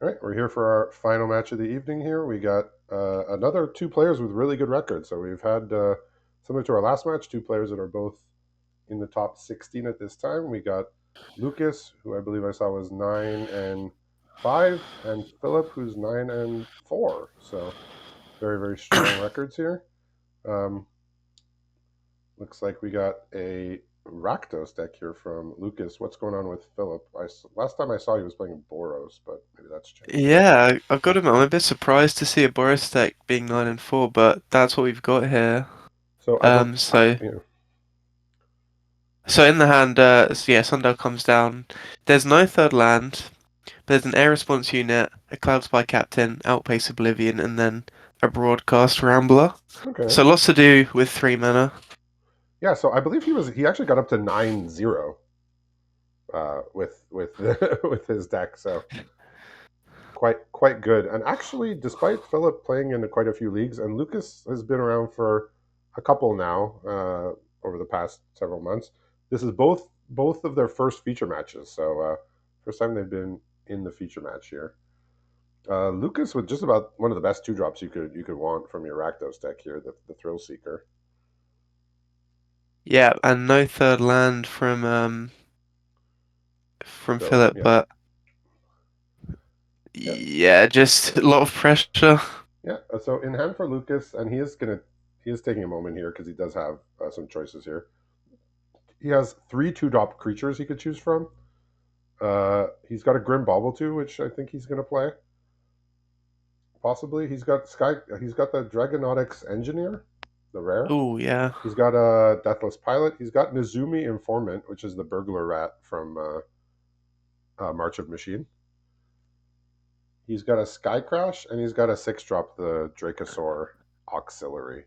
All right, we're here for our final match of the evening here. We got another two players with really good records. So we've had, similar to our last match, two players that are both in the top 16 at this time. We got Lukas, who I believe I saw was 9-5, and Philip, who's 9-4. So very, very strong records here. Um, Looks like we got a Rakdos deck here from Lucas. What's going on with Philip? Last time I saw he was playing Boros, but maybe that's changed. Yeah, I've got to admit, I'm a bit surprised to see a Boris deck being 9-4, but that's what we've got here. So I don't, Um, so you know, so in the hand, yeah, Sundial comes down. There's no third land. There's an air response unit, a Cloud Spy Captain, Outpace Oblivion, and then a Broadcast Rambler. okay. So lots to do with 3 mana. Yeah, so I believe he actually got up to 9-0 with with his deck. So quite good. And actually, despite Philip playing in quite a few leagues, and Lucas has been around for a couple now over the past several months. This is both of their first feature matches. So first time they've been in the feature match here. Lucas with just about one of the best two drops you could want from your Rakdos deck here, the Thrill Seeker. Yeah, and no third land from So Philip, yeah, but yeah, yeah, just a lot of pressure. yeah. So in hand for Lucas, and he is taking a moment here because he does have some choices here. He has three two-drop creatures he could choose from. He's got a Grim Bauble too, which I think he's going to play. Possibly, he's got Sky. He's got the Dragonautics Engineer, the rare. Oh yeah. He's got a Deathless Pilot. He's got Nizumi Informant, which is the burglar rat from March of Machine. He's got a Sky Crash, and he's got a six-drop, the Dracosaur Auxiliary.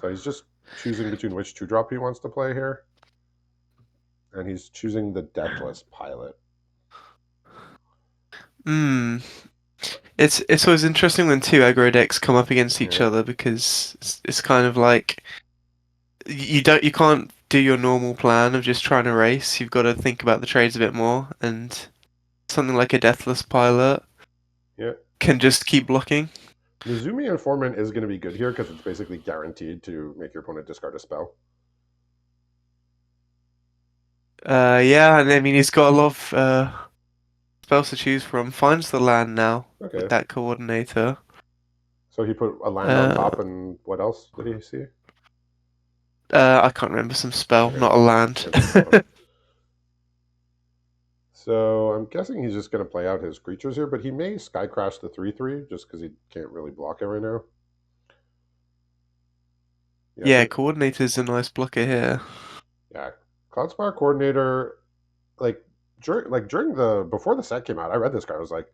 So he's just choosing between which two-drop he wants to play here, and he's choosing the Deathless Pilot. Hmm. It's always interesting when two aggro decks come up against each Yeah. other because it's kind of like you can't do your normal plan of just trying to race. You've got to think about the trades a bit more, and something like a Deathless Pilot Yeah. can just keep blocking. Nizumi Informant is going to be good here because it's basically guaranteed to make your opponent discard a spell. Yeah, and I mean he's got a lot of spells to choose from. Finds the land now with Okay. that coordinator. So he put a land on Uh, top, and what else did he see? I can't remember some spell, Okay, not a land. can't remember that one. So I'm guessing he's just going to play out his creatures here, but he may Sky Crash the 3/3 just because he can't really block it right now. Yeah, Yeah, so coordinator's a nice blocker here. yeah, Cloudspire Coordinator, during the before the set came out, I read this guy. I was like,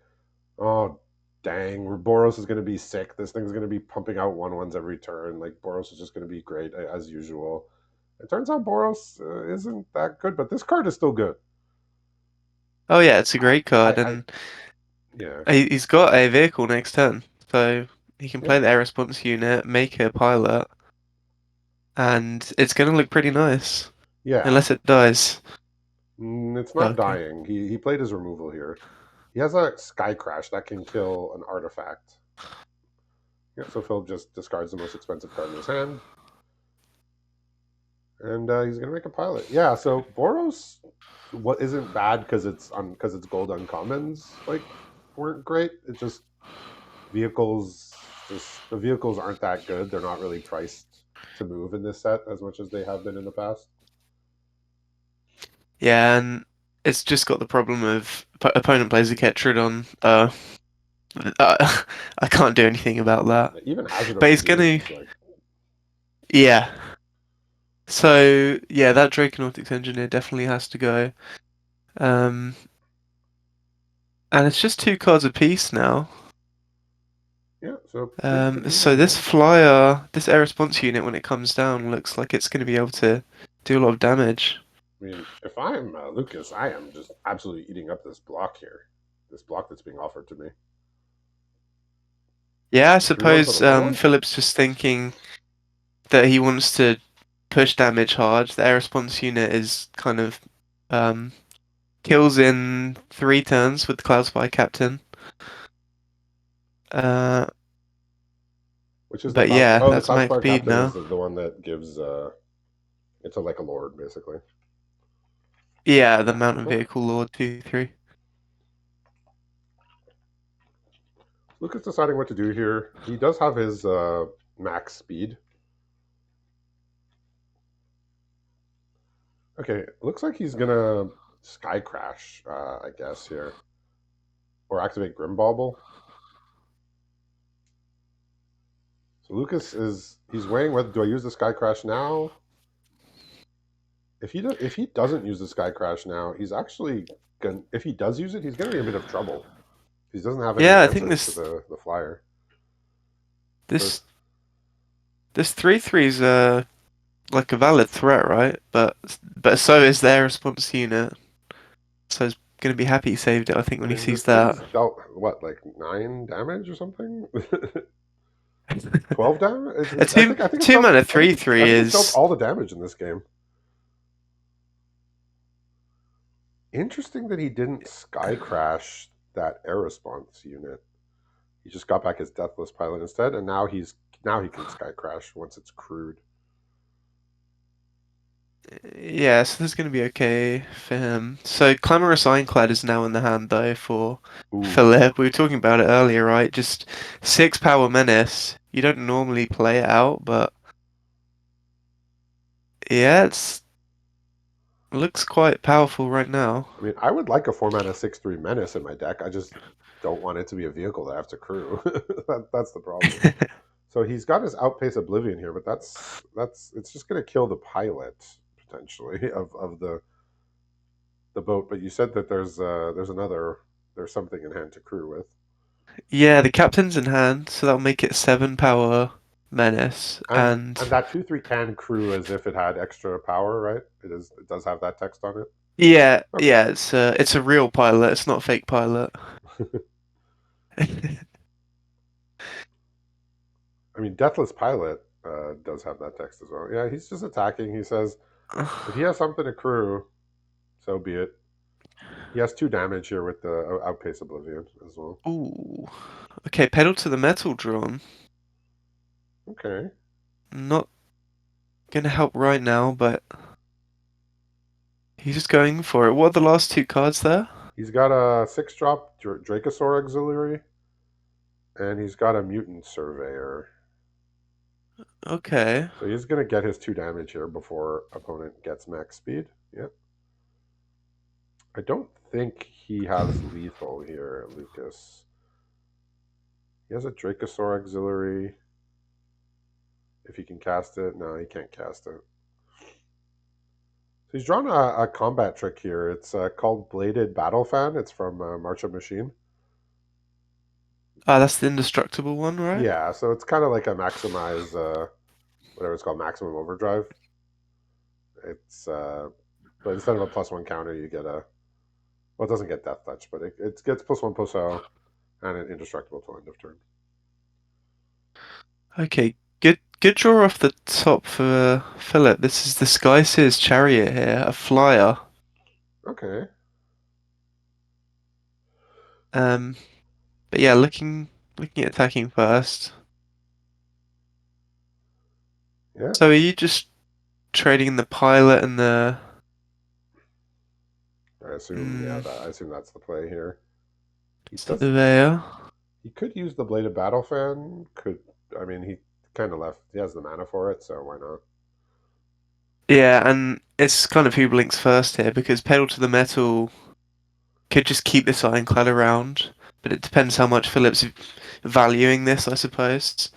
oh dang, Boros is going to be sick. This thing's going to be pumping out 1/1s every turn. Like Boros is just going to be great as usual. It turns out Boros isn't that good, but this card is still good. Oh yeah, it's a I, great I, card, I and yeah, he's got a vehicle next turn, so he can yeah, play the air response unit, make a pilot, and it's gonna look pretty nice. yeah. Unless it dies. It's not Okay. dying. He played his removal here. He has a Sky Crash that can kill an artifact. Yeah, so Phil just discards the most expensive card in his hand, and he's gonna make a pilot. Yeah, so Boros, what isn't bad because it's gold uncommons weren't great. It just the vehicles aren't that good. They're not really priced to move in this set as much as they have been in the past. Yeah, and it's just got the problem of opponent plays a Ketrodon. I can't do anything about that. Even Hazard of But he's Reveries gonna, is like, yeah. So yeah, that Draconautics engineer definitely has to go. Um, and it's just 2 cards apiece now. yeah, so pretty So even this here. flyer, this air response unit, when it comes down, looks like it's going to be able to do a lot of damage. I mean, if I'm Lucas, I am just absolutely eating up this block here. This block that's being offered to me. Yeah, I 3/1 for the suppose 1/1. Philip's just thinking that he wants to push damage hard. The air response unit is kind of um, kills in 3 turns with the Cloud Spy Captain. Uh, Which is the but cloud? yeah, Oh, the that's cloud max spire speed captain is now. the one that gives. It's a, like a lord, basically. Yeah, the mountain Okay. vehicle lord 2-3. Lucas deciding what to do here. He does have his max speed. Okay, looks like he's gonna sky crash. I guess here, or activate Grimbauble. So Lucas is he's weighing whether do I use the sky crash now. If he doesn't use the sky crash now, he's actually gonna. If he does use it, he's gonna be in a bit of trouble. He doesn't have any Yeah, I think answers to this the flyer. So this this 3-3 is like a valid threat, right? But so is their response unit. So he's gonna be happy he saved it, I think, I when he mean, sees this that. thing's dealt what, like 9 damage or something? 12 damage? A two I think it's two dealt. mana I think 3-3 it's dealt is all the damage in this game. Interesting that he didn't sky crash that air response unit. He just got back his deathless pilot instead, and now he can sky crash once it's crewed. yeah, so this is gonna be okay for him. So Clamorous Ironclad is now in the hand though for Ooh, Philip. We were talking about it earlier, right? Just 6 power menace. You don't normally play it out, but yeah, it's looks quite powerful right now. I mean, I would like a 4 mana 6/3 menace in my deck. I just don't want it to be a vehicle that I have to crew. That's the problem. So he's got his outpace Oblivion here, but that's it's just going to kill the pilot potentially of the boat. But you said that there's another there's something in hand to crew with, Yeah, the captain's in hand, so that'll make it 7 power menace. and And that 2/3 can crew as if it had extra power, right? It does have that text on it. yeah, Okay. yeah, it's a real pilot, it's not a fake pilot. I mean, Deathless Pilot does have that text as well. Yeah, he's just attacking. He says if he has something to crew, so be it. He has 2 damage here with the outpace Oblivion as well. Ooh. Okay, pedal to the metal drawn. Okay. Not gonna help right now, but he's just going for it. What are the last 2 cards there? He's got a 6 drop Dracosaur Auxiliary, and he's got a Mutant Surveyor. Okay. So he's going to get his 2 damage here before opponent gets max speed. Yep. I don't think he has lethal here, Lucas. He has a Dracosaur Auxiliary. If he can cast it. No, he can't cast it. So he's drawn a combat trick here. It's called Bladed Battle Fan. It's from March of Machine. Ah, that's the indestructible one, right? Yeah, so it's kind of like a maximize, whatever it's called, maximum overdrive. It's but instead of a +1 counter, you get a well, it doesn't get death touch, but it gets +1/+0 and an indestructible till end of turn. Okay, good draw off the top for Philip. This is the Sky Seer's Chariot here, a flyer. Okay, Um, but yeah, looking at attacking first. yeah, So are you just trading the pilot and the I assume mm, I assume that's the play here. He does surveyor? he could use the Bladed Battle Fan. Could I mean he kind of left. He has the mana for it, so why not? Yeah, and it's kind of who blinks first here because pedal to the metal could just keep this ironclad around, but it depends how much Philip's valuing this, I suppose.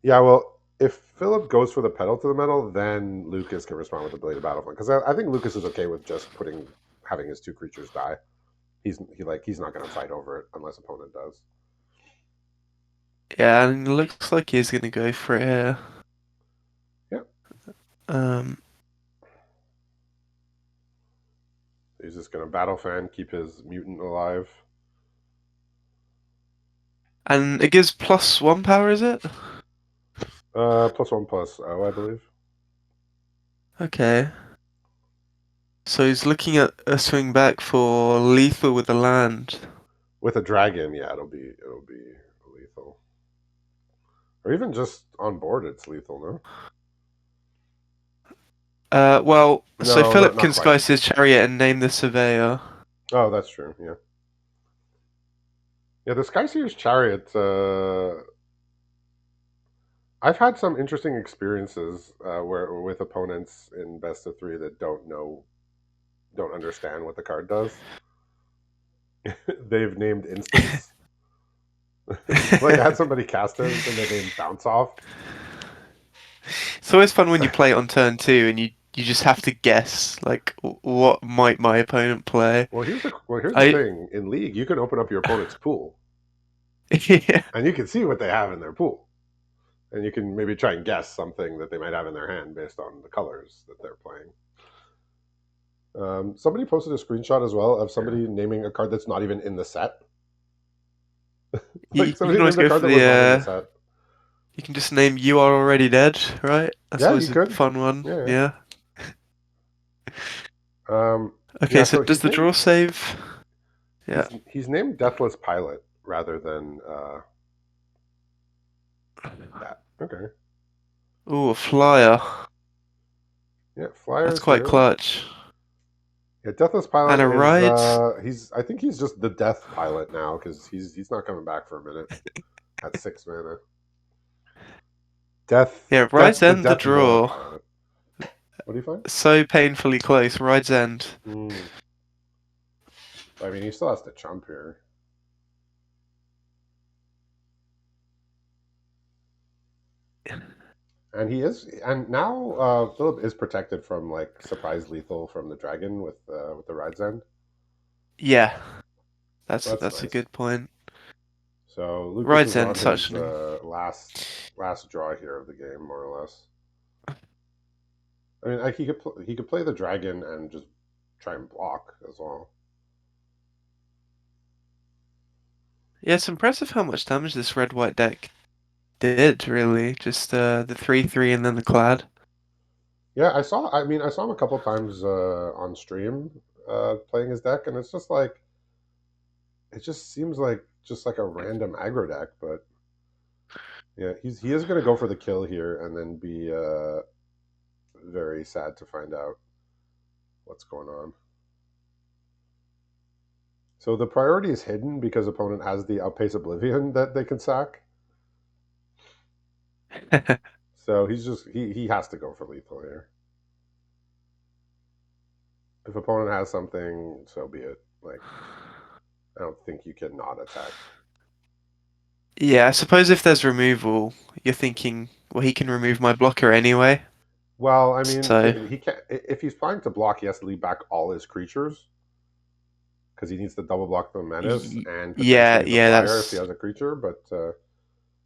Yeah, well, if Philip goes for the pedal to the metal, then Lucas can respond with the Bladed Battle Fan because I think Lucas is okay with just putting having his 2 creatures die. He's not going to fight over it unless opponent does. Yeah, and it looks like he's gonna go for it here. Yeah, Um, he's just going to Battle Fan, keep his mutant alive. and it gives +1 power, is it? +1/+0, I believe. Okay. So he's looking at a swing back for lethal with the land. With a dragon, yeah, it'll be lethal. Or even just on board, it's lethal, no? Well, so No, Philip not can quite. splice his chariot and name the surveyor. Oh, that's true. Yeah, yeah. The Skyseer's chariot. I've had some interesting experiences where with opponents in best of three that don't understand what the card does. They've named instants. Like I had somebody cast it and they named bounce off. It's always fun when you play it on turn two and you just have to guess like what might my opponent play. Well, here's the I thing. In League, you can open up your opponent's pool yeah. and you can see what they have in their pool, and you can maybe try and guess something that they might have in their hand based on the colors that they're playing. Somebody posted a screenshot as well of somebody naming a card that's not even in the set. Like You can somebody always named a go card for that the was not in the set. you can just name "You Are Already Dead," right? That's Yeah, you always a could. fun one. Yeah. Yeah. Yeah. Okay, so So does the draw save? Yeah. he's named Deathless Pilot rather than that. Okay. Ooh, a flyer. Yeah, That's flyers quite here. clutch. Yeah, Deathless And Pilot a is ride. he's I think he's just the Death Pilot now because he's not coming back for a minute at 6 mana. Yeah, ride's The end the Death Lore draw. Pilot. What do you find? So painfully close. Ride's end. Mm. I mean, he still has to jump here. And now Philip is protected from like surprise lethal from the dragon with the ride's end. Yeah, So that's that's a nice. good point. So Lucas Ride's is on end such his an last draw here of the game, more or less. I mean, like he could play the dragon and just try and block as well. yeah. It's impressive how much damage this red white deck did. Really, just the 3/3 and then the clad. Yeah, I saw. I mean, I saw him a couple times on stream playing his deck, and it's just like it just seems like just like a random aggro deck. But yeah, he is going to go for the kill here, and then be very sad to find out what's going on. So the priority is hidden because opponent has the Outpace Oblivion that they can sack. So he has to go for lethal here. If opponent has something, so be it. Like I don't think you can not attack. Yeah, I suppose if there's removal, you're thinking, well, he can remove my blocker anyway. Well, I mean, So, he can't. If he's planning to block, he has to leave back all his creatures because he needs to double block the menace and yeah, potentially the yeah, flyer if he that's has a creature. But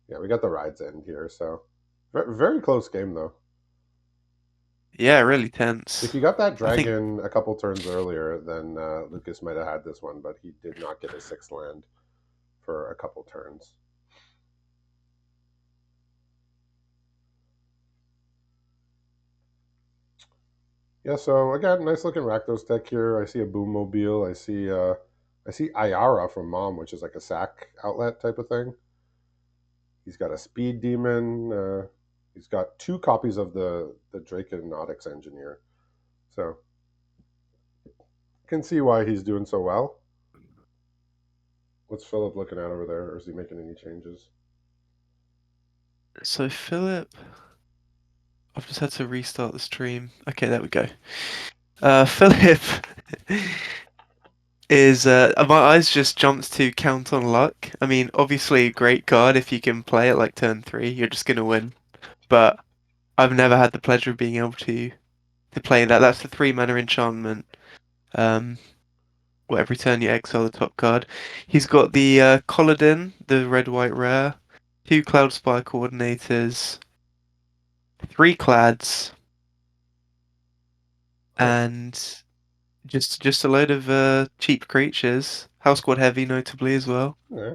yeah, we got the rides end here, so very close game though. yeah, really tense. If you got that I think, dragon a couple turns earlier, then Lucas might have had this one, but he did not get his sixth land for a couple turns. Yeah, so again, nice looking Rakdos deck here. I see a Boom Mobile. I see Ayara from Mom, which is like a sack outlet type of thing. He's got a Speed Demon. He's got two copies of the Draconautics Engineer. So you can see why he's doing so well. What's Philip looking at over there, or is he making any changes? so Philip, I've just had to restart the stream. Okay, there we go. Philip is my eyes just jumped to Count on Luck. I mean, obviously, great card if you can play it like turn three, you're just gonna win. But I've never had the pleasure of being able to play that. That's the 3 mana enchantment. Um, well, every turn you exile the top card. He's got the Colladin, the red white rare, two Cloud Spire coordinators, three clads, Okay. and just a load of cheap creatures. House Squad heavy, notably as well. Yeah.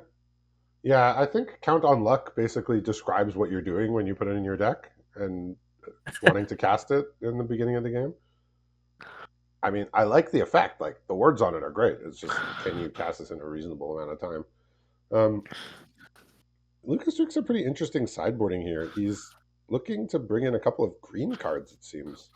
Yeah, I think Count on Luck basically describes what you're doing when you put it in your deck and wanting to cast it in the beginning of the game. I mean, I like the effect. Like the words on it are great. It's just, can you cast this in a reasonable amount of time? Um, Lucas took some pretty interesting sideboarding here. He's looking to bring in a couple of green cards. It seems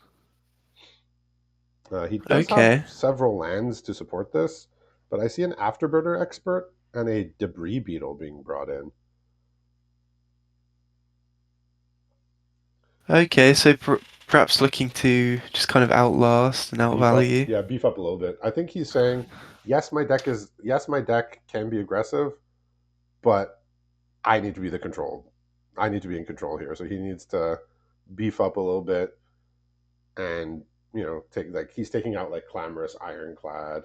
he does have Okay. several lands to support this, but I see an Afterburner Expert and a Debris Beetle being brought in. Okay, so perhaps looking to just kind of outlast and Beef up, outvalue. yeah, beef up a little bit. I think he's saying, yes, my deck can be aggressive, but I need to be the control. I need to be in control here. So he needs to beef up a little bit and take like he's taking out like Clamorous Ironclad.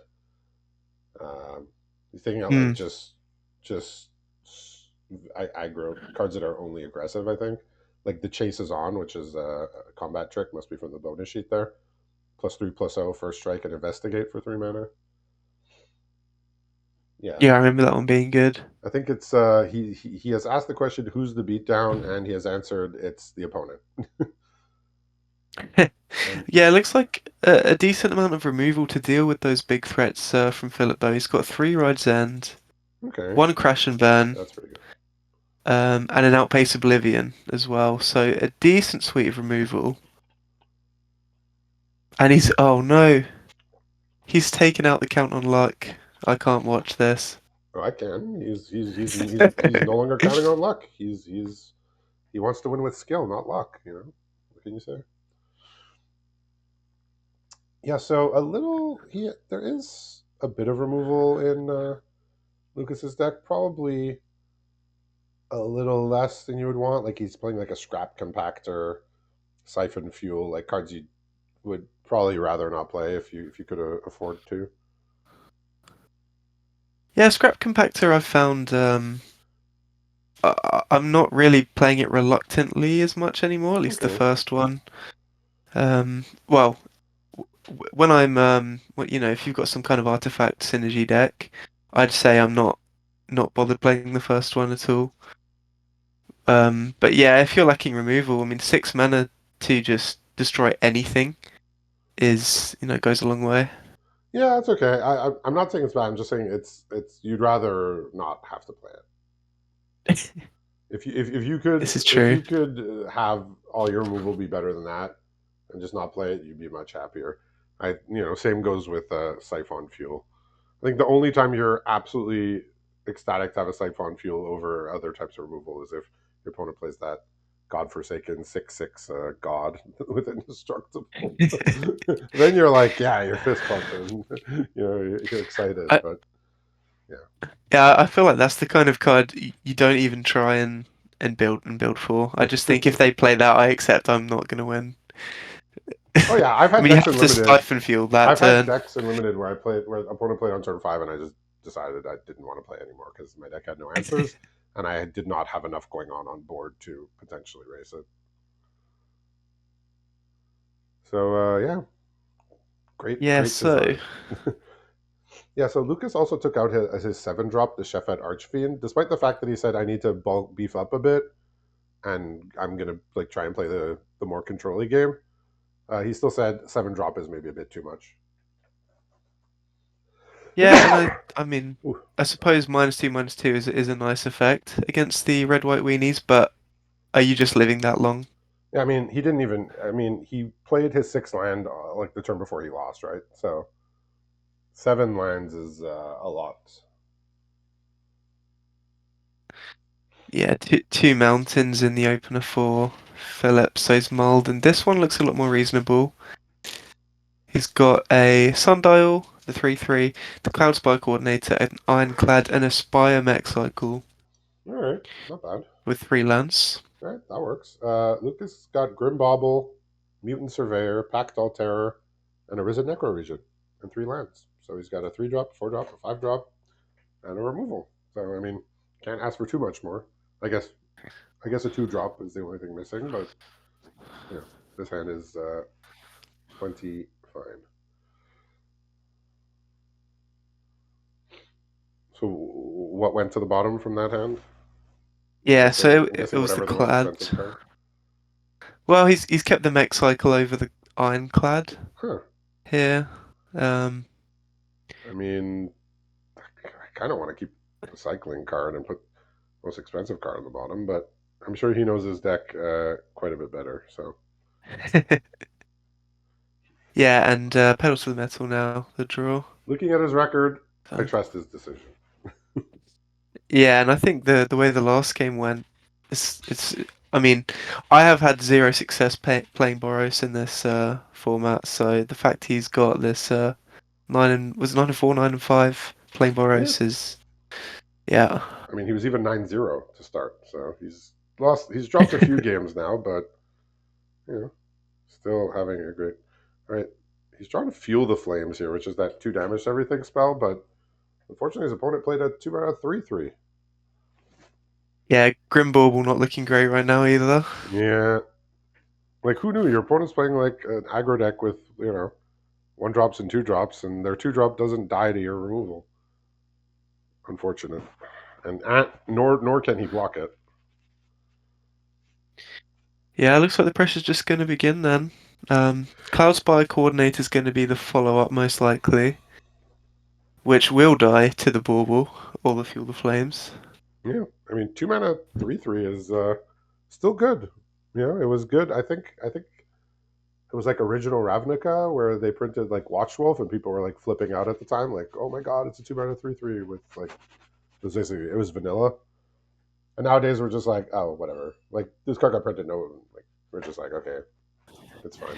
He's taking out like Hmm. just aggro cards that are only aggressive. I think like the Chase is on, which is a combat trick, must be from the bonus sheet there. +3/+0 first strike and investigate for 3 mana. Yeah, Yeah, I remember that one being good. I think it's he has asked the question, who's the beatdown, and he has answered, it's the opponent. And Yeah, it looks like a decent amount of removal to deal with those big threats from Philip, though. He's got 3 Ride's End, okay, one Crash and Burn, that's pretty good. and an Outpace Oblivion as well. So a decent suite of removal. And oh no, he's taken out the Count on Luck. I can't watch this. Oh, I can. He's no longer counting on luck. He wants to win with skill, not luck. What can you say? Yeah. So a little he there is a bit of removal in Lucas's deck. Probably a little less than you would want. Like he's playing like a Scrap Compactor, Siphon Fuel, like cards you would probably rather not play if you could afford to. Yeah, Scrap Compactor I've found I'm not really playing it reluctantly as much anymore, at least the Okay. first one. Well, when I'm if you've got some kind of artifact synergy deck, I'd say I'm not bothered playing the first one at all. But yeah, if you're lacking removal, I mean 6 mana to just destroy anything is goes a long way. Yeah, it's okay. I'm not saying it's bad. I'm just saying it's you'd rather not have to play it. If you could This is if true. you could have all your removal be better than that and just not play it, you'd be much happier. Same goes with Siphon Fuel. I think the only time you're absolutely ecstatic to have a Siphon Fuel over other types of removal is if your opponent plays that godforsaken 6/6 god with indestructible. Then you're like, yeah, you're fist pumping. You're excited, I, but yeah. yeah, I feel like that's the kind of card you don't even try and build for. I just think if they play that, I accept I'm not going to win. Oh yeah, I've I had mean, you decks have in to limited. siphon fuel that I've had turn. decks in limited where opponent played on turn 5, and I just decided I didn't want to play anymore because my deck had no answers, and I did not have enough going on board to potentially race it. So yeah, Yeah, great so design. Yeah, so Lucas also took out his 7 drop, the Chef at Archfiend, despite the fact that he said I need to bulk beef up a bit, and I'm gonna like try and play the more controlly game. He still said 7 drop is maybe a bit too much. yeah, and I mean, Ooh. I suppose -2/-2 is a nice effect against the red white weenies, but are you just living that long? Yeah, I mean, he didn't even. I mean, he played his 6 land like the turn before he lost, right? So 7 lands is a lot. Yeah, two mountains in the opener for Philip, so he's mulled, and this one looks a lot more reasonable. He's got a Sundial, the 3/3, the Cloud Spy Coordinator, an Ironclad, and a Spire Mech Cycle All right, not bad. with 3 lands. All right, that works. Lucas got Grim Bauble, Mutant Surveyor, Pact All Terror, and a Risen Necro Region, and 3 lands. So he's got a 3 drop, 4 drop, a 5 drop, and a removal. So I mean, can't ask for too much more. I guess. I guess a 2 drop is the only thing missing, but this hand is plenty fine. So what went to the bottom from that hand? I'm Yeah, guessing. so I'm it guessing was the whatever the most Clad. expensive card. Well, he's kept the Mech Cycle over the Ironclad Huh. here. Um, I mean, I kind of want to keep the cycling card and put the most expensive card on the bottom, but I'm sure he knows his deck quite a bit better. So yeah, and pedals to the metal now, the draw. looking at his record, I So, trust his decision. yeah, and I think the way the last game went, it's. I mean, I have had zero success playing Boros in this format, so the fact he's got this 9-4, 9-5 playing Yeah, Boros is yeah. I mean he was even 9-0 to start, so he's lost. He's dropped a few games now, but you know, still having a great. All right, he's trying to fuel the flames here, which is that 2 damage to everything spell, but unfortunately his opponent played a 2 mana 3/3. Yeah, Grimbauble not looking great right now either. Yeah, like who knew your opponent's playing like an aggro deck with 1 drops and 2 drops, and their 2 drop doesn't die to your removal. Unfortunate, and nor can he block it. Yeah, looks like the pressure's just going to begin then. Cloud Spire Coordinator is going to be the follow-up most likely, which will die to the Bauble or the Fuel the Flames. Yeah, I mean 2 mana 3/3 is still good. It was good. I think it was like original Ravnica where they printed like Watchwolf and people were like flipping out at the time, like, oh my god, it's a 2 mana 3/3 with like it was vanilla. And nowadays we're just like, oh whatever. Like this card got printed, no, like we're just like, okay, it's fine.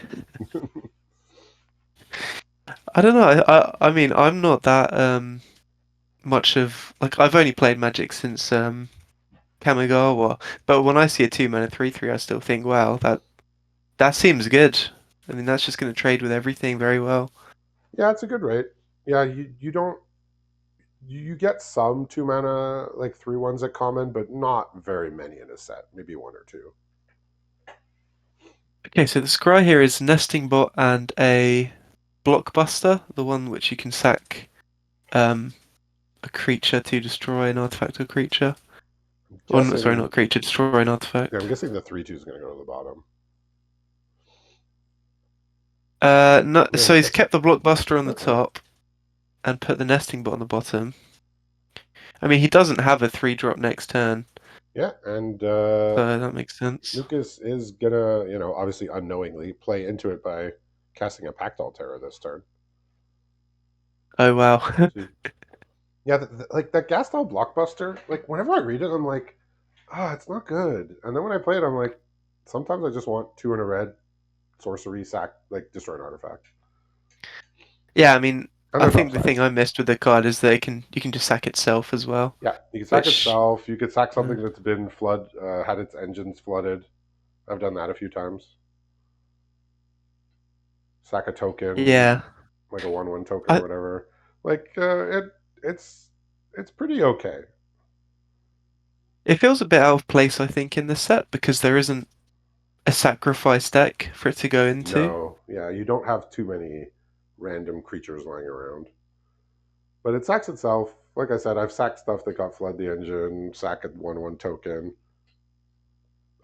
I don't know. I mean, I'm not that much of like I've only played Magic since Kamigawa, but when I see a 2 mana 3/3, I still think, wow, that seems good. I mean, that's just going to trade with everything very well. Yeah, it's a good rate. Yeah, you don't you get some 2 mana like 3/1s at common, but not very many in a set. Maybe one or two. Okay, so the scry here is Nesting Bot and a Blockbuster, the one which you can sack um, a creature to destroy an artifact or creature. Or no, sorry, not Guessing a creature, destroy an Yeah, I'm artifact. guessing the 3/2 is going to go to the bottom. No, Yeah, so he he's gets it. kept the Blockbuster on the Okay. top and put the Nesting Bot on the bottom. I mean, he doesn't have a 3-drop next turn, Yeah, and so that makes sense. Lucas is gonna, obviously unknowingly play into it by casting a Pact Terror this turn. Oh wow. See, yeah, like that Gastel Blockbuster. Like whenever I read it, I'm like, it's not good. And then when I play it, I'm like, sometimes I just want 2 in a red sorcery sack, like destroy an artifact, Yeah, I mean, and I there's think the upside. thing I missed with the card is that you can just sack itself as well, Yeah, you can sack which itself. You could sack uh, something that's been had its engines flooded. I've done that a few times. Sack a token, yeah, like a 1/1 token or I, whatever. Like it's it's pretty okay. it feels a bit out of place, I think, in the set because there isn't a sacrifice deck for it to go into. No, yeah, you don't have too many random creatures lying around, but it sacks itself. Like I said, I've sacked stuff that got flood the engine, sack a 1/1 token.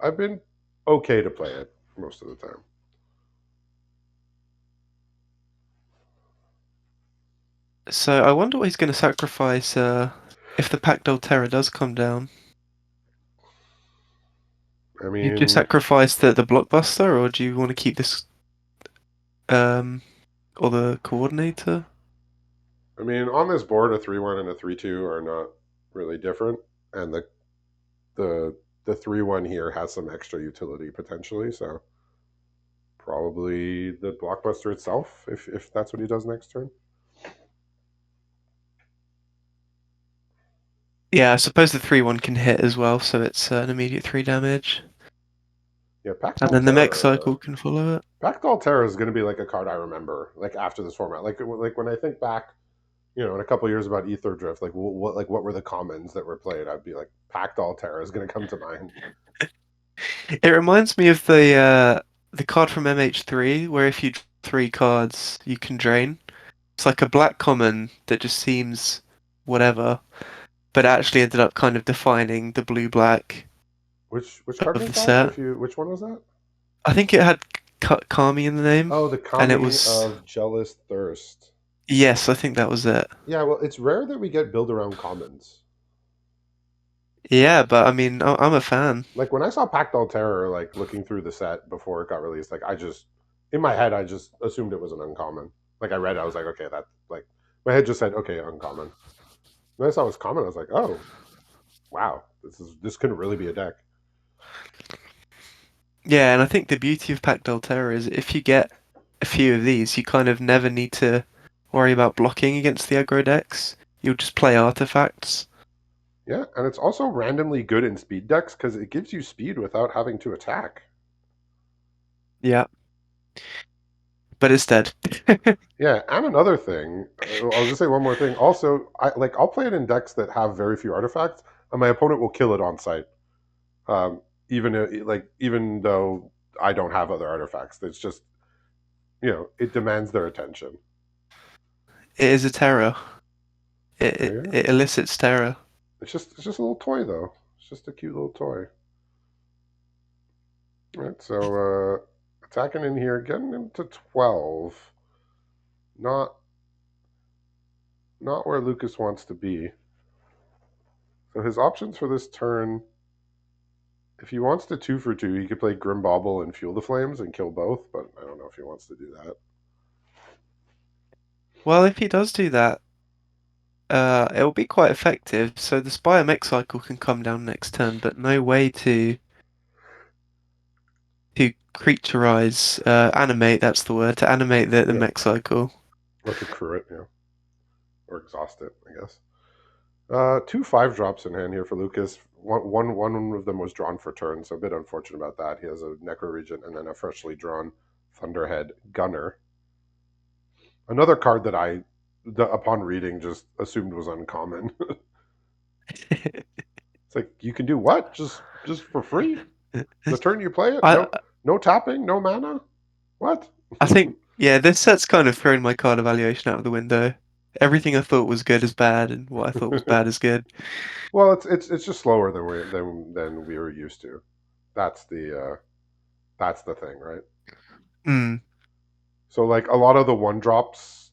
I've been okay to play it most of the time. So I wonder what he's going to sacrifice if the Pact Terra does come down. I You just mean, sacrifice the blockbuster, or do you want to keep this um or the coordinator? on this board, a 3/1 and a 3/2 are not really different, and the the 3/1 here has some extra utility potentially. So probably the blockbuster itself, if that's what he does next turn. Yeah, I suppose the 3/1 can hit as well, so it's an immediate 3 damage. Yeah, And then the mech cycle can follow it. Pact Terror is going to be like a card I remember, like after this format. Like when I think back, in a couple of years about Aetherdrift, what were the commons that were played? I'd be like, Pact Terror is going to come to mind. It reminds me of the card from MH3, where if you draw 3 cards, you can drain. It's like a black common that just seems whatever, but actually ended up kind of defining the blue-black Which card of was the that? set. Which one was that? I think it had Kami in the name, Oh, the and it Kami was of Jealous Thirst. Yes, I think that was it. Yeah, well, it's rare that we get build around commons. Yeah, but I mean, I'm a fan. Like when I saw Pactol Terror, like looking through the set before it got released, like I just in my head I just assumed it was an uncommon. Like I read, it, I was like, okay, that like my head just said, okay, uncommon. When I saw it was common, I was like, oh wow, this couldn't really be a deck. Yeah, and I think the beauty of Pac Terra is if you get a few of these, you kind of never need to worry about blocking against the aggro decks. You'll just play artifacts. Yeah, and it's also randomly good in speed decks because it gives you speed without having to attack. Yeah, but it's dead. Yeah, and another thing, I'll just say one more thing. Also, I'll play it in decks that have very few artifacts, and my opponent will kill it on sight. Even though I don't have other artifacts, it's just it demands their attention. It is a terror. Oh, It, yeah, it elicits terror. it's just a little toy though. It's just a cute little toy. All right, so attacking in here, getting into 12. Not not where Lucas wants to be. So his options for this turn, if he wants to 2 for 2, he could play Grim Bauble and Fuel the Flames and kill both, but I don't know if he wants to do that. Well, if he does do that, it'll be quite effective. So the Spire Mech cycle can come down next turn, but no way to creaturize, animate. That's the word. To animate the Yeah, mech cycle. or to crew it, or exhaust it, I guess. Two 5 drops in hand here for Lucas. One of them was drawn for turn, so a bit unfortunate about that. He has a Necro Regent and then a freshly drawn Thunderhead Gunner. Another card that upon reading, just assumed was uncommon. It's like you can do what? Just for free? The turn you play it? I No tapping, no mana? What? I think yeah, this set's kind of thrown my card evaluation out of the window. Everything I thought was good is bad, and what I thought was bad is good. Well, it's just slower than we were used to. That's the thing, right? Mm. So like a lot of the 1 drops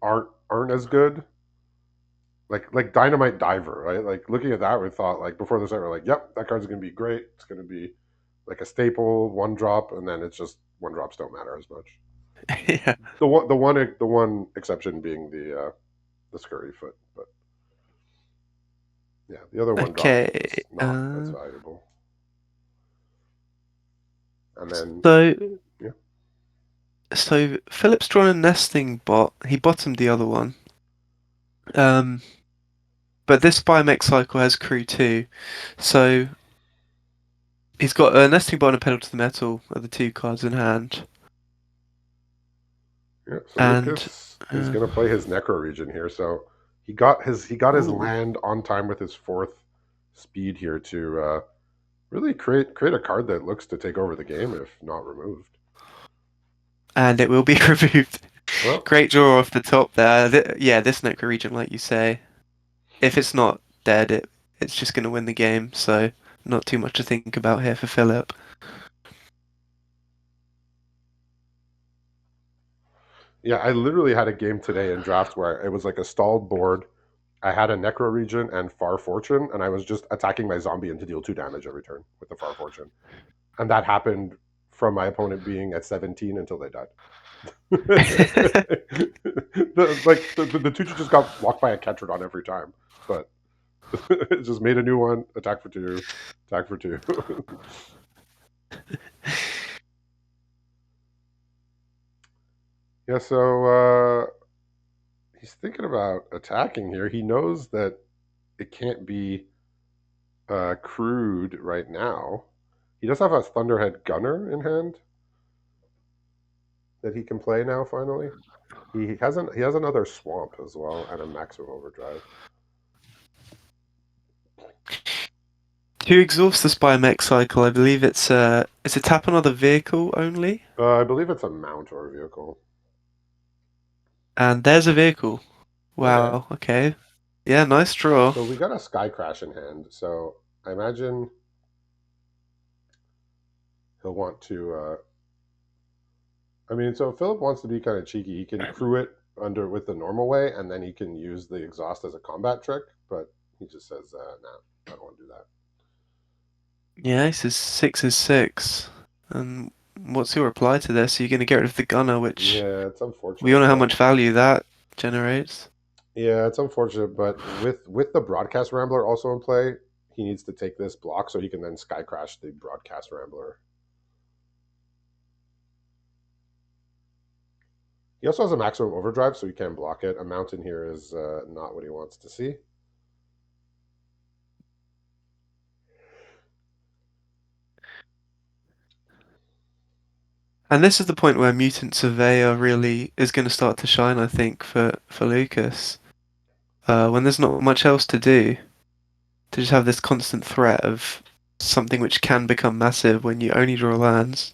aren't as good. Like Dynamite Diver, right? Like looking at that, we thought like before the set, we're like, yep, that card's gonna be great. It's gonna be like a staple 1 drop, and then it's just 1 drops don't matter as much. Yeah. The one exception being the scurry foot, but yeah, the other 1 drops are Okay. just not as valuable. And then So yeah, so Philip's drawn a nesting bot. He bottomed the other one. Um, but this Biomech cycle has crew too. So he's got a nesting bot and a pedal to the metal are the two cards in hand. yeah. So And Lucas is gonna play his Necro Region here. So he got his ooh. land on time with his 4th speed here to really create a card that looks to take over the game if not removed. And it will be removed. Well, Great draw off the top there. Yeah, this Necro region, like you say, if it's not dead, it's just going to win the game. So not too much to think about here for Philip. yeah, I literally had a game today in draft where it was like a stalled board. I had a Necro Region and Far Fortune, and I was just attacking my zombie and to deal 2 damage every turn with the Far Fortune. And that happened from my opponent being at 17 until they died. The Tucci just got walked by a Ketrodon every time, but it just made a new one, attack for 2, attack for 2. Yeah, so he's thinking about attacking here. He knows that it can't be crude right now. He does have a Thunderhead Gunner in hand that he can play now. Finally, he has another Swamp as well and a Maximum Overdrive. To exhaust the Spy Mech cycle, I believe it's a tap another vehicle only. I believe it's a mount or a vehicle. And there's a vehicle. Okay, Wow, okay. Yeah, nice draw. so we got a Sky Crash in hand. So I imagine he'll want to. I mean, so if Philip wants to be kind of cheeky, he can crew it under with the normal way, and then he can use the exhaust as a combat trick. But he just says, "Nah, I don't want to do that." Yeah, he says 6 is 6. And what's your reply to this? Are you going to get rid of the gunner, which Yeah, it's we all unfortunate, know how but much value that generates? yeah, it's unfortunate. But with the broadcast rambler also in play, he needs to take this block so he can then sky crash the broadcast rambler. He also has a maximum overdrive, so he can block it. A mountain here is not what he wants to see. And this is the point where Mutant Surveyor really is going to start to shine, I think, for Lucas. When there's not much else to do, to just have this constant threat of something which can become massive when you only draw lands.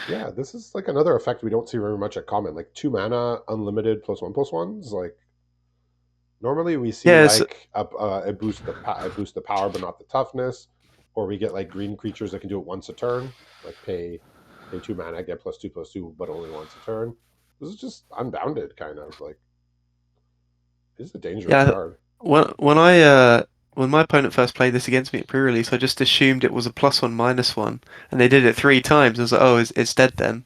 Yeah, this is like another effect we don't see very much at common. Like 2 mana, unlimited +1/+1s. Like normally we see Yeah, it's, like a boost the power but not the toughness, or we get like green creatures that can do it once a turn, like pay 2 mana, get +2/+2, but only once a turn. This is just unbounded, kind of like this is a dangerous yeah. card. When my opponent first played this against me at pre-release, I just assumed it was a +1/-1, and they did it 3 times. I was like, oh, it's dead then.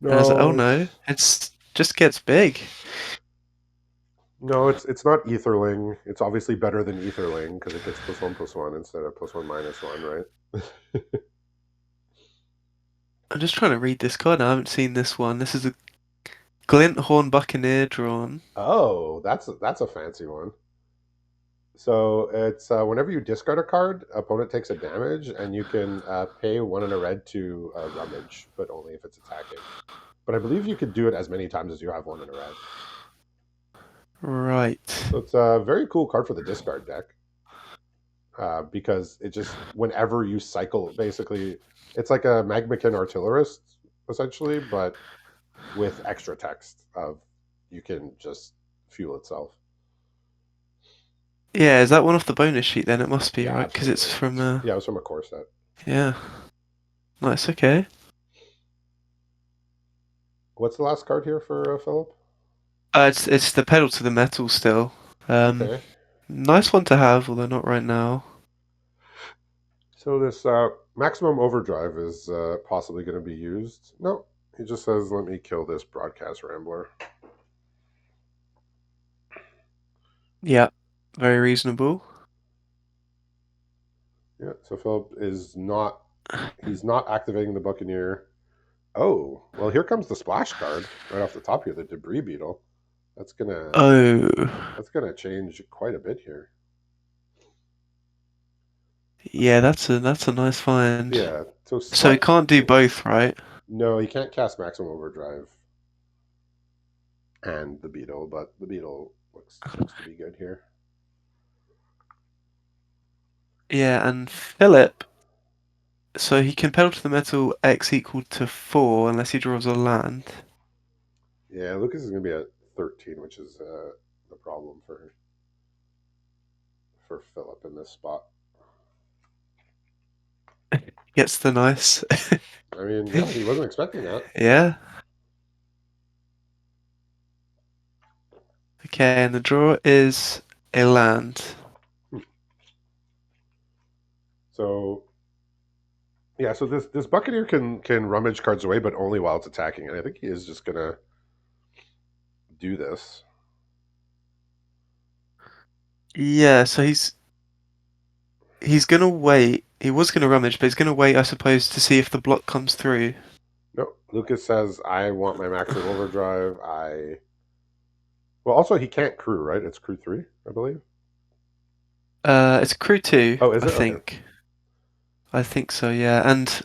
And I was like, oh No, no, it's it's just gets big. no, it's not Etherling. It's obviously better than Etherling because it gets +1/+1 instead of +1/-1, right? I'm just trying to read this card. I haven't seen this one. This is a Glint Horn Buccaneer drawn. Oh, that's a fancy one. So it's whenever you discard a card, opponent takes a damage, and you can pay 1 and a red to rummage, but only if it's attacking. But I believe you could do it as many times as you have 1 and a red. Right. So it's a very cool card for the discard deck because it just whenever you cycle, basically, it's like a Magmakin Artillerist essentially, but with extra text of you can just fuel itself. Yeah, is that one off the bonus sheet then? It must be, Yeah, right? Because it's absolutely. from, Yeah, it was from a core set. yeah. Nice, okay. What's the last card here for Philip? It's the pedal to the metal still. Um, Okay. Nice one to have, although not right now. So this maximum overdrive is possibly going to be used. No, he just says, "Let me kill this broadcast rambler." Yeah, very reasonable. Yeah. So Philip is not. He's not activating the Buccaneer. Oh, well, here comes the splash card right off the top here, the Debris Beetle. That's gonna Oh, that's gonna change quite a bit here. yeah, that's a nice find. Yeah. So So we slight. can't do both, right? No, he can't cast maximum overdrive and the Beetle, but the Beetle looks to be good here. Yeah, and Philip, so he can pedal to the metal X equal to 4 unless he draws a land. Yeah, Lucas is gonna be at 13, which is the problem for Philip in this spot. Gets the nice. I mean, yeah, he wasn't expecting that. Yeah. Okay, and the draw is a land. So yeah, so this Buccaneer can rummage cards away, but only while it's attacking, and I think he is just gonna do this. Yeah, so he's gonna wait. He was gonna rummage, but he's gonna wait, I suppose, to see if the block comes through. No, Lucas says, "I want my maximum overdrive." I well, also he can't crew, right? It's crew 3, I believe. It's crew two, Oh, is I it? Okay. think. I think so, yeah. And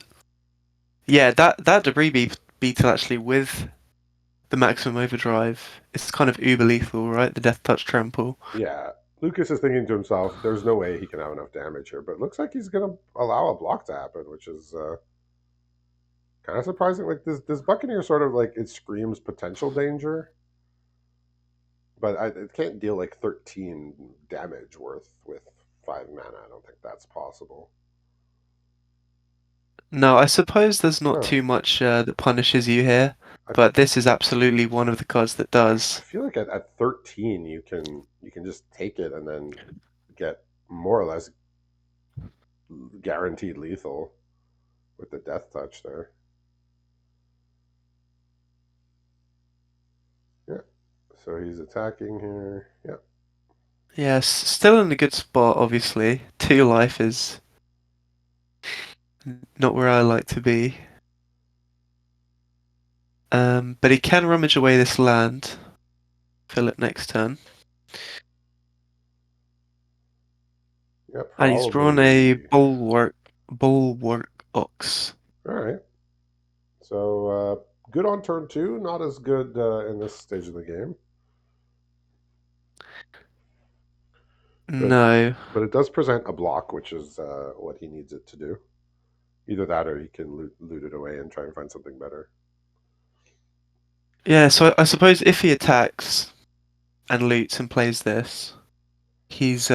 yeah, that beetle actually with the maximum overdrive, it's kind of uber lethal, right? The death touch trample. Yeah. Lucas is thinking to himself, "There's no way he can have enough damage here," but it looks like he's gonna allow a block to happen, which is kind of surprising. Like this Buccaneer sort of like it screams potential danger, but it can't deal like 13 damage worth with 5 mana. I don't think that's possible. No, I suppose there's not Oh, too much that punishes you here, I, but this is absolutely one of the cards that I does. feel like at 13 you can just take it and then get more or less guaranteed lethal with the death touch there. Yeah. So he's attacking here. Yeah. Yes, still in a good spot, obviously. 2 life is not where I like to be. But he can rummage away this land, fill it next turn. Yeah. And he's drawn a Probably. bulwark ox. All right. So good on turn two. Not as good in this stage of the game, but No. but it does present a block, which is what he needs it to do. Either that, or he can loot it away and try and find something better. Yeah, so I suppose if he attacks and loots and plays this, he's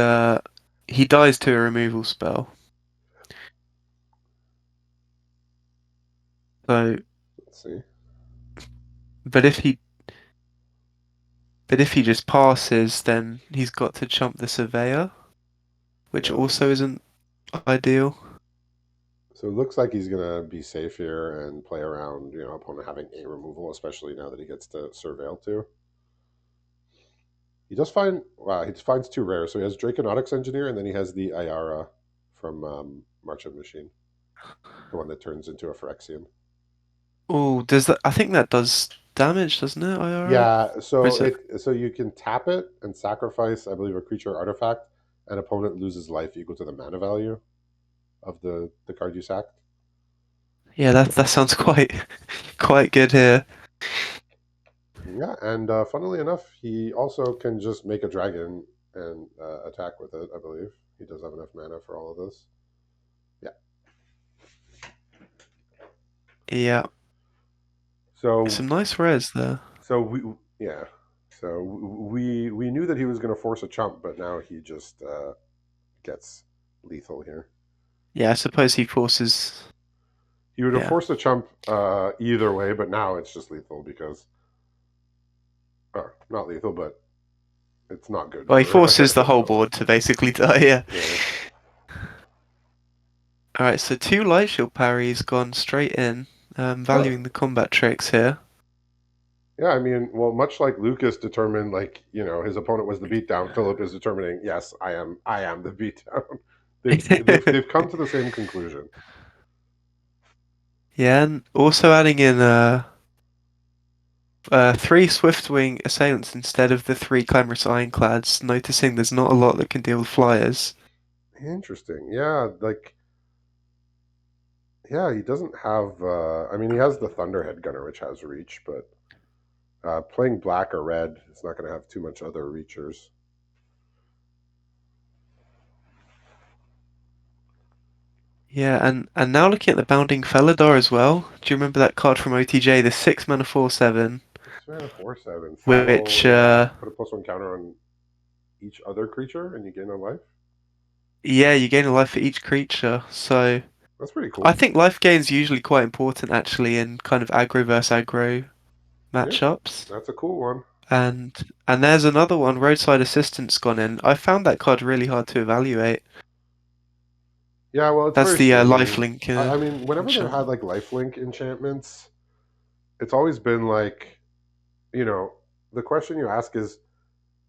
he dies to a removal spell. So Let's see. but if he just passes, then he's got to chump the surveyor, which Yeah. also isn't ideal. So it looks like he's gonna be safe here and play around. Opponent having a removal, especially now that he gets to surveil too. He does find wow. He finds two rares. So he has Draconautics Engineer, and then he has the Ayara from Marchand Machine, the one that turns into a Phyrexian. Oh, does that? I think that does damage, doesn't it, IRA? Yeah, Or so is it? you can tap it and sacrifice, I believe, a creature artifact, and opponent loses life equal to the mana value of the card you sacked. Yeah, that sounds quite good here. Yeah, and funnily enough, he also can just make a dragon and attack with it. I believe he does have enough mana for all of this. Yeah. Yeah, So some nice rares there. we yeah. So we knew that he was going to force a chump, but now he just gets lethal here. Yeah, I suppose he forces. He would have Yeah. forced a chump either way, but now it's just lethal because not lethal, but it's not good Well, he for forces the whole opponent. board to basically die. Yeah. Yeah, All right, so 2 life shield parries gone straight in. huh. Valuing the combat tricks here. Yeah. I mean, well, much like Lucas determined, like his opponent was the beatdown. Philip is determining, yes, I am the beatdown. They've come to the same conclusion. Yeah, and also adding in 3 Swiftwing assailants instead of the 3 Clamorous Ironclads, noticing there's not a lot that can deal with flyers. Interesting. Yeah, like yeah, he doesn't have. I mean, he has the Thunderhead Gunner, which has reach, but playing black or red, it's not going to have too much other reachers. Yeah, and now looking at the Bounding Felidar as well. Do you remember that card from OTJ, the 6 mana 4/7, 6 mana 4/7 which saddle. Put a +1 counter on each other creature, and you gain a life. yeah, you gain a life for each creature. So That's pretty I cool. think life gain is usually quite important actually in kind of aggro versus aggro Yeah, matchups. that's a cool one. And and there's another one, Roadside Assistance gone in. I found that card really hard to evaluate. Yeah, well, it's That's very the swingy. lifelink I mean, whenever they've had enchantment. like lifelink enchantments, it's always been like, you know, the question you ask is,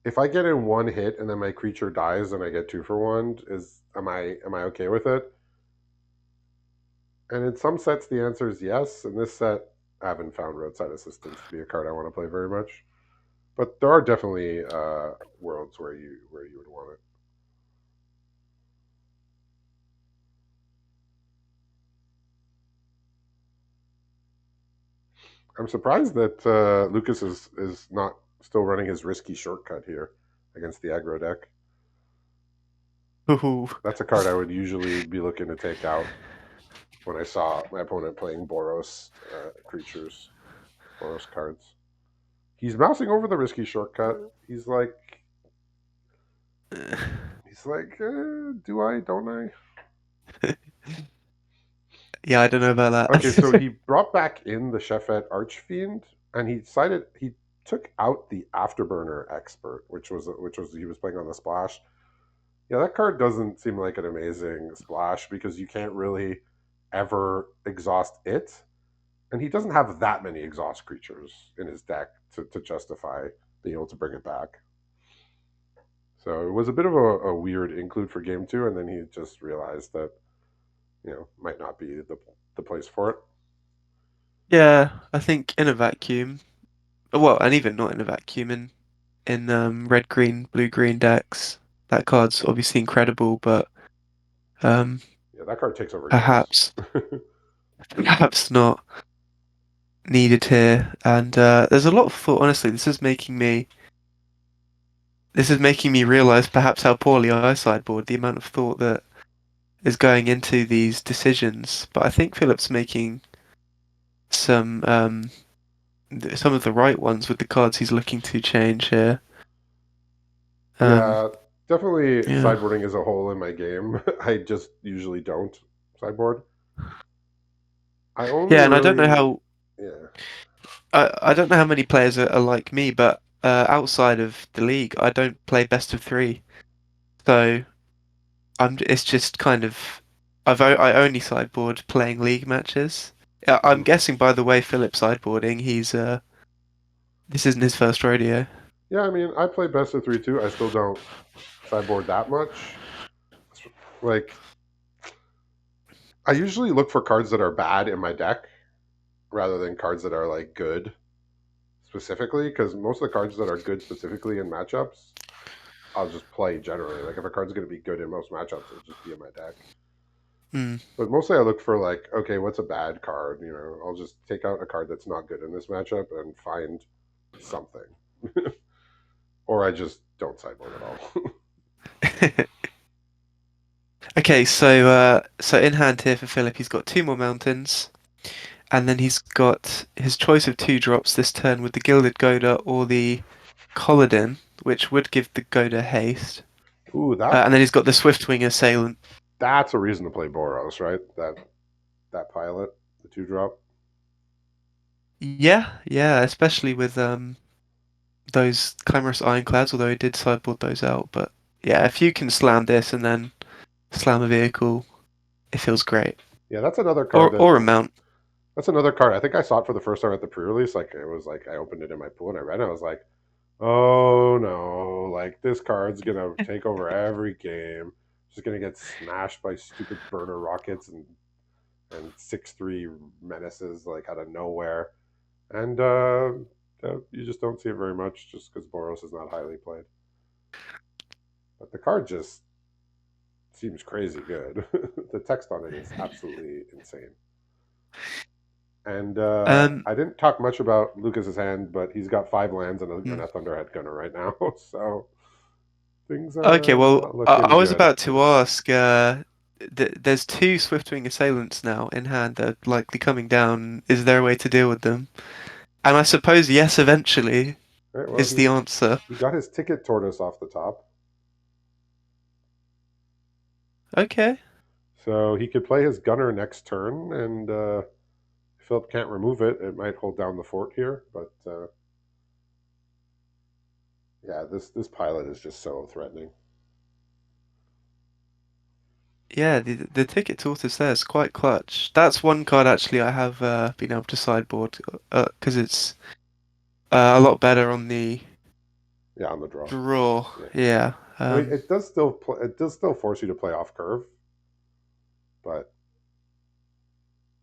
if I get in one hit and then my creature dies and I get 2 for 1, is am I okay with it? And in some sets, the answer is yes. In this set, I haven't found Roadside Assistance to be a card I want to play very much. But there are definitely worlds where you would want it. I'm surprised that Lucas is not still running his risky shortcut here against the aggro deck. Ooh. That's a card I would usually be looking to take out when I saw my opponent playing Boros creatures, Boros cards. He's mousing over the risky shortcut. He's like, do I? Don't I? Yeah, I don't know about Okay, so that. he brought back in the Chefette Archfiend, and he took out the Afterburner Expert, which was he was playing on the splash. Yeah, that card doesn't seem like an amazing splash because you can't really ever exhaust it, and he doesn't have that many exhaust creatures in his deck to justify being able to bring it back. So it was a bit of a weird include for game two, and then he just realized that might not be the place for it. Yeah, I think in a vacuum, well, and even not in a vacuum, in red, green, blue, green decks, that card's obviously incredible, but um, Yeah, that card takes over games. perhaps perhaps not needed here. And there's a lot of thought. Honestly, this is making me realize perhaps how poorly I sideboard. The amount of thought that is going into these decisions. But I think Philip's making some some of the right ones with the cards he's looking to change here. Um, Yeah, definitely yeah, sideboarding is a hole in my game. I just usually don't sideboard. I only yeah, and I don't know really, how yeah. I don't know how many players are like me, but outside of the league, I don't play best of three. So it's just kind of I only sideboard playing league matches. I'm Mhm. guessing by the way Philip's sideboarding, he's this isn't his first rodeo. Yeah, I mean, I play best of three too. I still don't sideboard that much. Like, I usually look for cards that are bad in my deck rather than cards that are like good specifically, because most of the cards that are good specifically in matchups, I'll just play generally. Like, if a card's going to be good in most matchups, it'll just be in my deck. Hmm. But mostly I look for like, okay, what's a bad card? I'll just take out a card that's not good in this matchup and find something. Or I just don't sideboard at all. Okay, so in hand here for Philip, he's got two more mountains, and then he's got his choice of two drops this turn with the Gilded Goda or the Colladin, which would give the Goda haste. Ooh, that And then he's got the Swiftwing Assailant. that's a reason to play Boros, right? That pilot, the two drop. Yeah, yeah, especially with those Chimerous Ironclads, although he did sideboard those out. But yeah, if you can slam this and then slam a vehicle, it feels great. Yeah, that's another card Or a mount. that's another card. I think I saw it for the first time at the pre-release. Like, it was like I opened it in my pool and I read it. I was like, oh no, like this card's gonna take over every game. Just gonna get smashed by stupid burner rockets and 6/3 menaces like out of nowhere. And you just don't see it very much just because Boros is not highly played. But the card just seems crazy good. The text on it is absolutely insane. And Um, I didn't talk much about Lucas's hand, but he's got 5 lands hmm. and a Thunderhead Gunner right now. So things Okay, are well, not I looking was good. about to ask. There's two Swiftwing Assailants now in hand that are likely coming down. Is there a way to deal with them? And I suppose yes, eventually All right, well, is the answer. he got his ticket tortoise off the top. Okay. So he could play his Gunner next turn, and Philip can't remove it. It might hold down the fort here, but yeah, this pilot is just so threatening. Yeah, the ticket tortoise there is quite clutch. That's one card actually I have been able to sideboard because it's a lot better on the Yeah, on the draw. draw. Yeah, Yeah. I mean, it does still force you to play off curve, but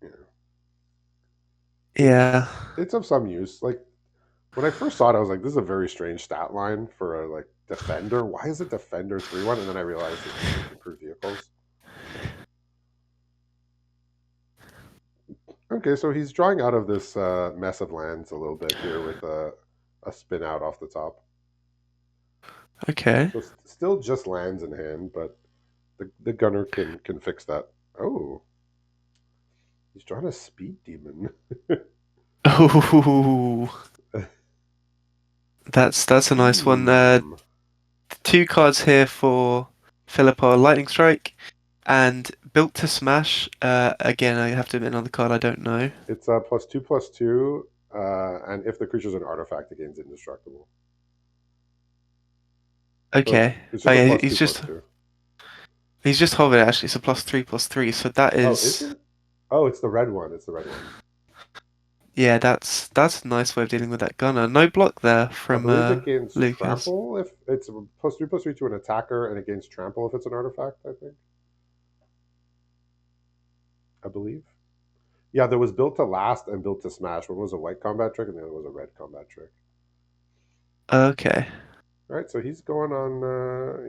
you know, Yeah. it's of some use. Like, when I first saw it, I was like, "This is a very strange stat line for a like defender. Why is it defender 3/1?" And then I realized it's improved vehicles. Okay, so he's drawing out of this mess of lands a little bit here with a spin out off the top. Okay. So still just lands in hand, but the gunner can fix that. Oh, he's drawing a speed demon. Ooh, that's a nice one. Hmm. Two cards here for Philippa Lightning Strike. And built to smash. Again, I have to admit another card I don't know. It's plus two, and if the creature's an artifact, it gains indestructible. So Okay. it's Oh just a yeah, plus two plus two. he's just hovered actually. It's a +3/+3. So that Oh, is is it? Oh, it's the red one. It's the red one. yeah. That's a nice way of dealing with that gunner. No block there I from believe it gains Lucas. trample if it's plus three to an attacker, and it gains trample if it's an artifact. I think. I believe. Yeah, there was built to last and built to smash. One was a white combat trick, and the other was a red combat trick. Okay. All right, so he's going on.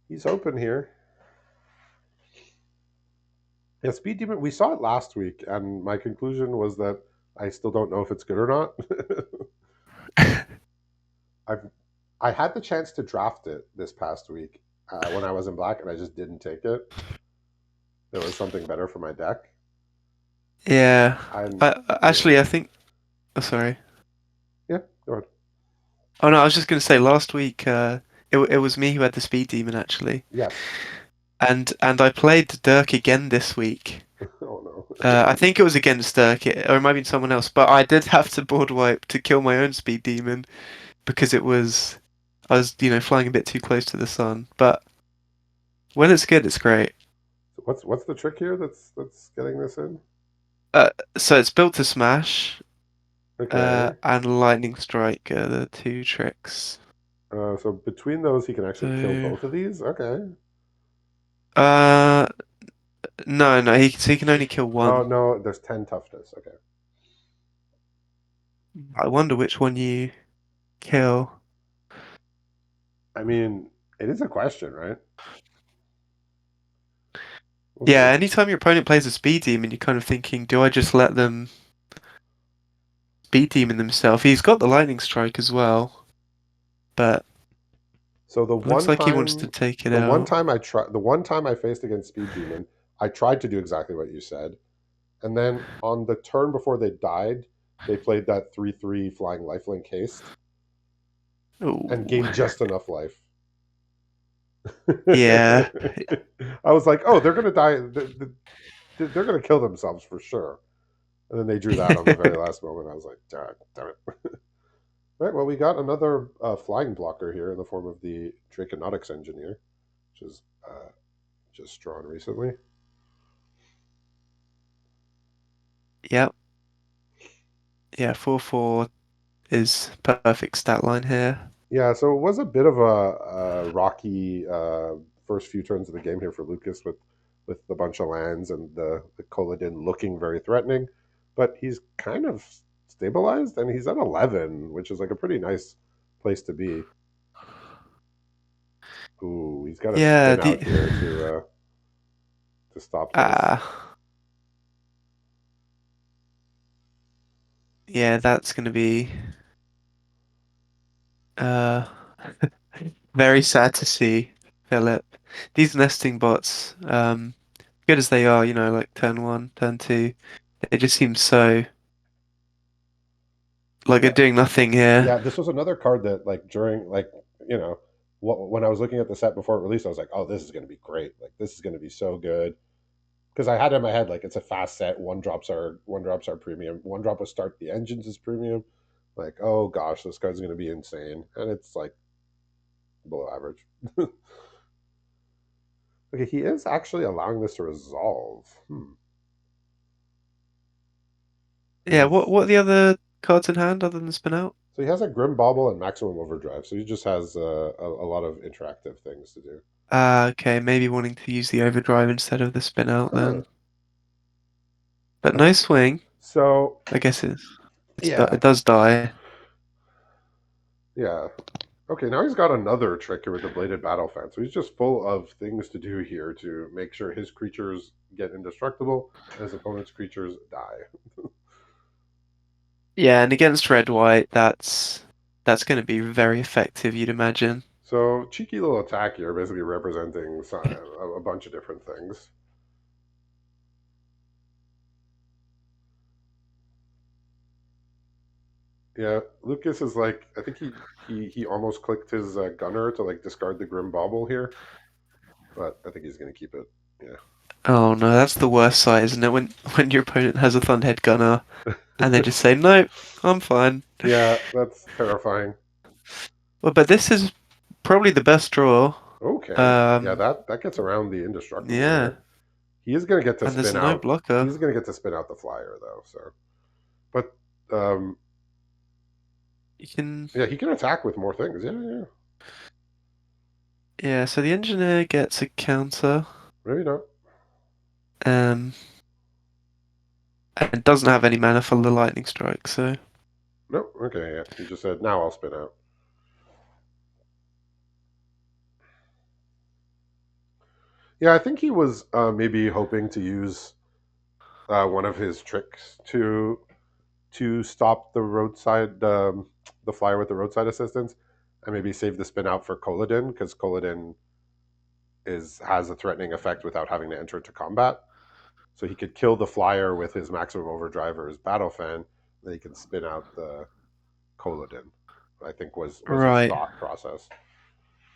He's open here. Yeah, Speed Demon. We saw it last week, and my conclusion was that I still don't know if it's good or not. I've I had the chance to draft it this past week when I was in black, and I just didn't take it. There was something better for my deck. Yeah. I'm yeah Actually, I think. Oh, sorry. yeah. Go ahead. Oh no, I was just gonna say last week. It was me who had the speed demon actually, Yes. and I played Dirk again this week. Oh no. I think it was against Dirk, or it might have been someone else, but I did have to board wipe to kill my own speed demon because I was flying a bit too close to the sun. But when it's good, it's great. So what's the trick here that's getting this in? Uh, so it's built to smash, Okay. and lightning strike are the two tricks. So between those, he can actually kill So, both of these. Okay. uh, no, no, he can only kill Oh one. no, there's 10 toughness. Okay. I wonder which one you kill. I mean, it is a question, right? We'll Yeah, see. anytime your opponent plays a speed demon, you're kind of thinking, do I just let them speed demon themselves? He's got the lightning strike as well, but So looks like he wants to take it out. the one time I faced against Speed Demon, I tried to do exactly what you said, and then on the turn before they died, they played that 3/3 flying lifelink haste and Oh, gained just enough life. yeah, I was like, oh, they're gonna die. They're gonna kill themselves for sure. And then they drew that on the very last moment. I was like, damn it. Right. Well, we got another flying blocker here in the form of the Draconautics Engineer, which is just drawn recently. yep, yeah. 4/4 is perfect stat line here. Yeah, so it was a bit of a rocky first few turns of the game here for Lucas with a bunch of lands and the Koladin looking very threatening, but he's kind of stabilized and he's at 11, which is like a pretty nice place to be. Ooh, he's got a Yeah, spin the out here to stop this. ah, yeah, that's gonna be uh very sad to see, Philip. These nesting bots, good as they are, like turn one, turn two, they just seem so like they're Yeah, doing nothing yeah. here. This was another card that like during like you know when I was looking at the set before it released, I was like, oh, this is going to be great. Like this is going to be so good because I had in my head like it's a fast set. One drops are premium. One drop will start the engines is premium. Like oh gosh, this card's going to be insane, and it's like below average. Okay, he is actually allowing this to resolve. Yeah, He's what are the other cards in hand other than spin out? so he has a Grim Bauble and Maximum Overdrive. So he just has a lot of interactive things to do. Ah, okay, maybe wanting to use the overdrive instead of the spin out Huh. then. But no Okay. swing. So I guess yeah, it does die. yeah. Okay, now he's got another trick here with the Bladed Battle Fan. So he's just full of things to do here to make sure his creatures get indestructible and his opponent's creatures die. Yeah, and against red white, that's going to be very effective, you'd imagine. So cheeky little attack here, basically representing a bunch of different things. Yeah, Lucas is like I think he almost clicked his gunner to like discard the Grim Bauble here. but I think he's going to keep it. Oh no, that's the worst sight, isn't it? When your opponent has a Thunderhead Gunner and they Yeah. just say, "Nope, I'm fine." Yeah, that's terrifying. Well, but this is probably the best draw. Okay. Yeah, Um, that gets around the indestructible yeah, here. He is going to get to and there's spin no out. blocker. He's going to get to spin out the flyer though. So, but um, You can, yeah, he can attack with more things. Yeah, yeah. yeah. So the engineer gets a counter, Maybe not. um, and doesn't have any mana for the lightning strike. So No. Okay. Yeah. He just said, "Now I'll spin out." Yeah, I think he was maybe hoping to use one of his tricks to stop the roadside the flyer with the roadside assistance, and maybe save the spin out for Koladin because Koladin is has a threatening effect without having to enter into combat. So he could kill the flyer with his maximum overdrive or his battle fan, then he can spin out the Koladin. I think was his right. thought process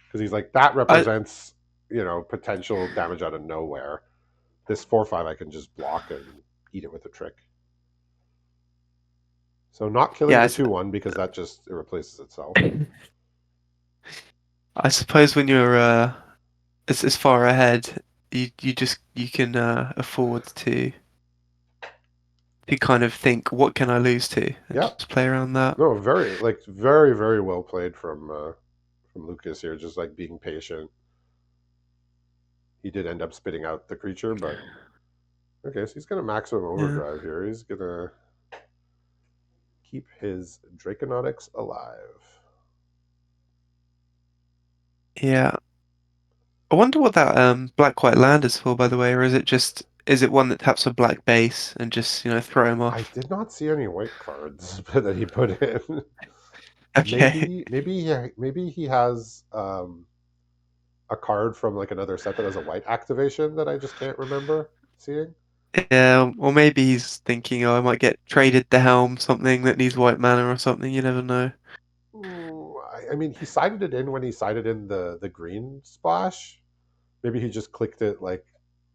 because he's like that I represents potential damage out of nowhere. This 4/5 I can just block and eat it with a trick. So not killing yeah. the 2/1 because that just it replaces itself. I suppose when you're as far ahead, you can afford to kind of think, what can I lose to, and Yeah, just play around that. no, very well played from Lukas here. Just like being patient. He did end up spitting out the creature, but okay, so he's gonna maximum Yeah, overdrive here. He's gonna keep his Draconautics alive. yeah. I wonder what that black white land is for, by the way, or is it one that taps a black base and just throw him I off? did not see any white cards that he put in. Okay. Maybe he has a card from like another set that has a white activation that I just can't remember seeing. Yeah, or maybe he's thinking, oh, I might get traded the helm, something that needs white mana or something. You never know. I mean, he sided it in when he sided in the green splash. Maybe he just clicked it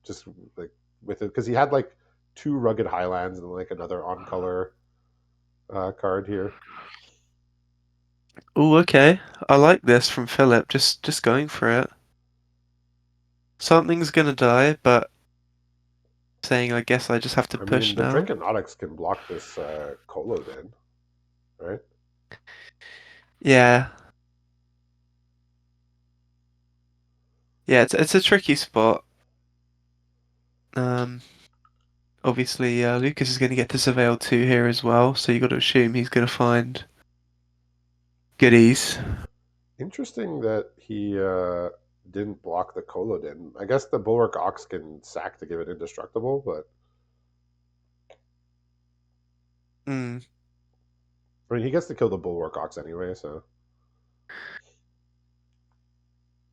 just like with it because he had like two rugged highlands and like another on color card here. Oh, okay. I like this from Philip. Just going for it. Something's gonna die, but saying I guess I just have to I mean, push the now. Draconautics can block this Kolodin, right? Yeah, yeah. It's a tricky spot. Um, obviously, Lucas is gonna get to Surveil 2 here as well, so you got to assume he's gonna find goodies. Interesting that he didn't block the Kolodin. I guess the Bulwark Ox can sack to give it indestructible, but Hmm. I mean, he gets to kill the Bulwark Ox anyway, so.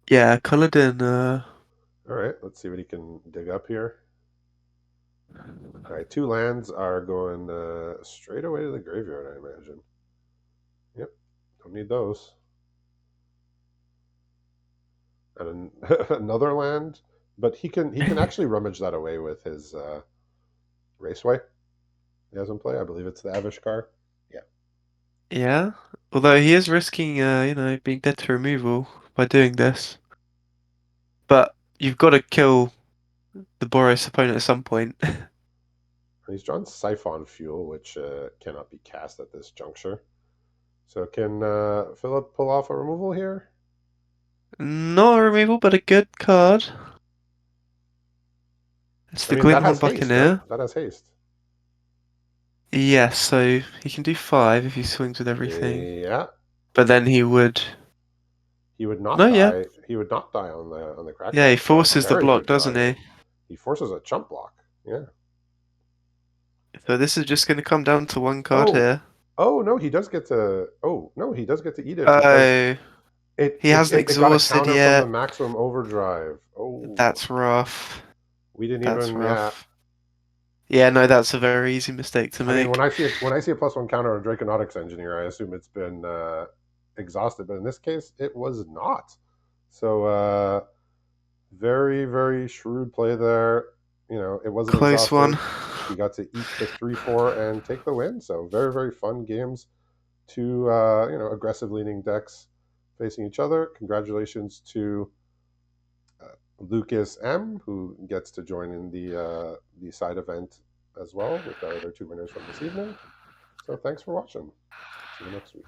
Yeah, Culloden. All right, let's see what he can dig up here. All right, two lands are going straight away to the graveyard, I imagine. Yep, don't need those. And another land, but he can actually rummage that away with his Raceway he has in play. I believe it's the Avishkar. Yeah. Yeah. Although he is risking, being dead to removal by doing this. But you've got to kill the Boros opponent at some point. He's drawn Siphon Fuel, which cannot be cast at this juncture. So can Philip pull off a removal here? Not a removal, but a good card. It's I the mean, that Glinthorn has haste, no? Buccaneer. That has haste. Yes, so he can do 5 if he swings with everything. Yeah. But then he would. He would not No, yeah. die. He would not die on the Yeah, he Kraken. That's forces the very block, good doesn't he? draw. He forces a chump block. Yeah. So this is just going to come down to one card Oh, here. oh no, he does get to. Oh no, he does get to eat it because Oh, it he it, hasn't it, it got a exhausted counter from the yet. maximum overdrive. Oh, That's rough. we didn't That's even. Yeah. rough. Yeah, no, that's a very easy mistake to I mean, when make. I see a +1 counter on Draconautics Engineer, I assume it's been exhausted, but in this case, it was not. So Very, very shrewd play there. It wasn't Close one. exhausting. He got to eat the 3-4 and take the win. So very, very fun games. Two, aggressive leaning decks facing each other. Congratulations to Lucas M, who gets to join in the side event as well with our other two winners from this evening. So thanks for watching. See you next week.